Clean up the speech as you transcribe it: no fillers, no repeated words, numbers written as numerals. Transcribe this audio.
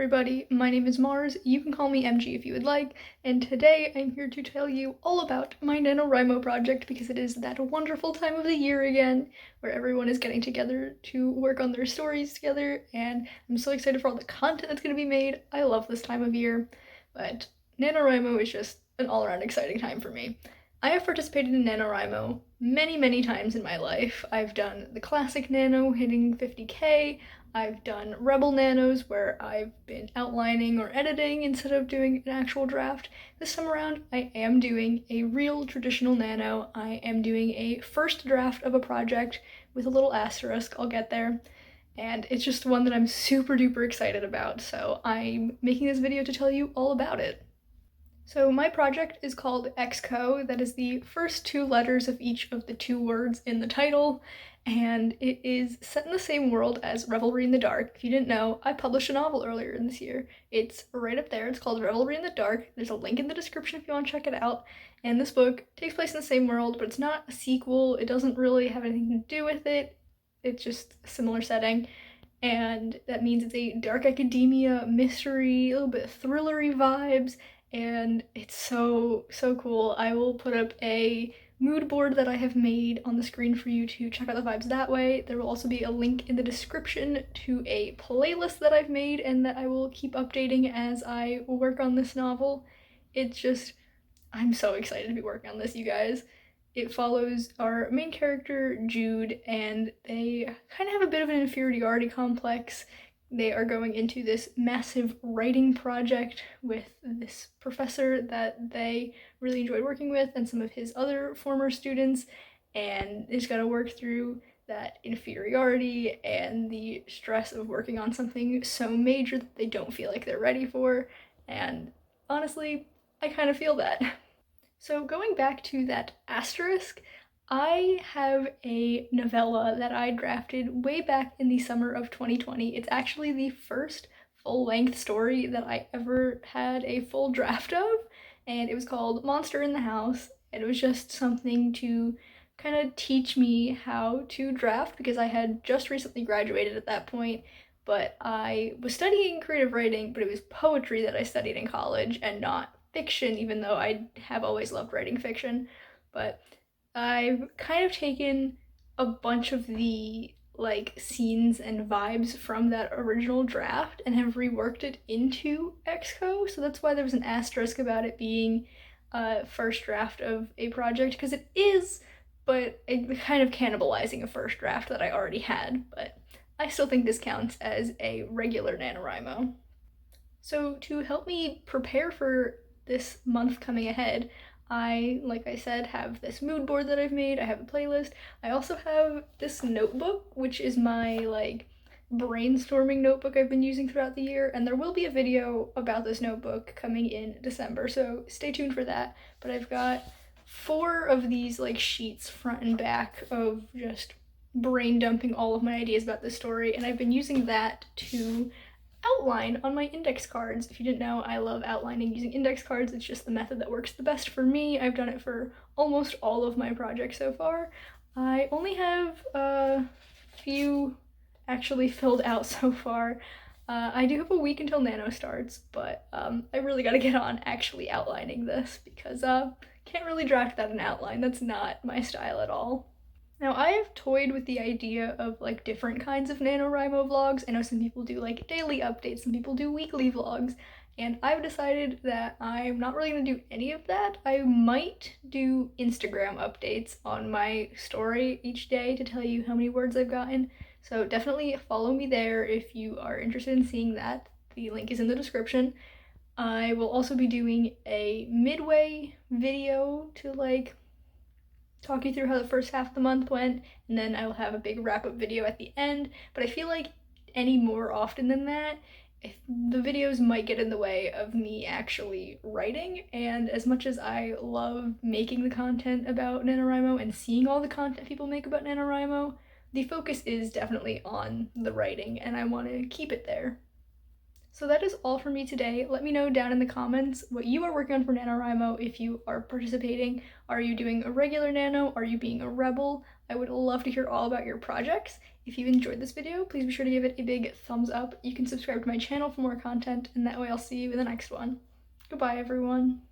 everybody, my name is Mars, you can call me MG if you would like, and today I'm here to tell you all about my NaNoWriMo project because it is that wonderful time of the year again where everyone is getting together to work on their stories together, and I'm so excited for all the content that's going to be made. I love this time of year, but NaNoWriMo is just an all-around exciting time for me. I have participated in NaNoWriMo many times in my life. I've done the classic Nano hitting 50k, I've done Rebel Nanos where I've been outlining or editing instead of doing an actual draft. This time around, I am doing a real traditional Nano. I am doing a first draft of a project with a little asterisk, I'll get there. And it's just one that I'm super duper excited about, so I'm making this video to tell you all about it. So my project is called XCO, that is the first two letters of each of the two words in the title, and it is set in the same world as Revelry in the Dark. If you didn't know, I published a novel earlier in this year. It's right up there, it's called Revelry in the Dark. There's a link in the description if you want to check it out. And this book takes place in the same world, but it's not a sequel, it doesn't really have anything to do with it. It's just a similar setting. And that means it's a dark academia, mystery, a little bit thrillery vibes, and it's so cool. I will put up a mood board that I have made on the screen for you to check out the vibes that way. There will also be a link in the description to a playlist that I've made and that I will keep updating as I work on this novel. It's just, I'm so excited to be working on this, you guys. It follows our main character, Jude, and they kind of have a bit of an inferiority complex. They are going into this massive writing project with this professor that they really enjoyed working with and some of his other former students, and they just gotta work through that inferiority and the stress of working on something so major that they don't feel like they're ready for, and honestly, I kind of feel that. So going back to that asterisk, I have a novella that I drafted way back in the summer of 2020. It's actually the first full-length story that I ever had a full draft of, and it was called Monster in the House, and it was just something to kind of teach me how to draft because I had just recently graduated at that point, but I was studying creative writing, but it was poetry that I studied in college and not fiction, even though I have always loved writing fiction. But I've kind of taken a bunch of the scenes and vibes from that original draft and have reworked it into XCO, so that's why there was an asterisk about it being a first draft of a project, because it is, but it kind of cannibalizing a first draft that I already had, but I still think this counts as a regular NaNoWriMo. So to help me prepare for this month coming ahead, I, like I said, have this mood board that I've made, I have a playlist. I also have this notebook, which is my brainstorming notebook I've been using throughout the year, and there will be a video about this notebook coming in December, so stay tuned for that. But I've got 4 of these sheets front and back of just brain dumping all of my ideas about this story, and I've been using that to outline on my index cards. If you didn't know, I love outlining using index cards. It's just the method that works the best for me. I've done it for almost all of my projects so far. I only have a few actually filled out so far. I do have a week until Nano starts, but I really gotta get on actually outlining this because can't really draft that in outline. That's not my style at all. Now, I have toyed with the idea of different kinds of NaNoWriMo vlogs. I know some people do daily updates, some people do weekly vlogs, and I've decided that I'm not really gonna do any of that. I might do Instagram updates on my story each day to tell you how many words I've gotten, so definitely follow me there if you are interested in seeing that. The link is in the description. I will also be doing a midway video to talk you through how the first half of the month went, and then I will have a big wrap-up video at the end, but I feel like any more often than that, the videos might get in the way of me actually writing, and as much as I love making the content about NaNoWriMo and seeing all the content people make about NaNoWriMo, the focus is definitely on the writing, and I want to keep it there. So that is all for me today. Let me know down in the comments what you are working on for NaNoWriMo, if you are participating. Are you doing a regular nano? Are you being a rebel? I would love to hear all about your projects. If you enjoyed this video, please be sure to give it a big thumbs up. You can subscribe to my channel for more content, and that way I'll see you in the next one. Goodbye, everyone.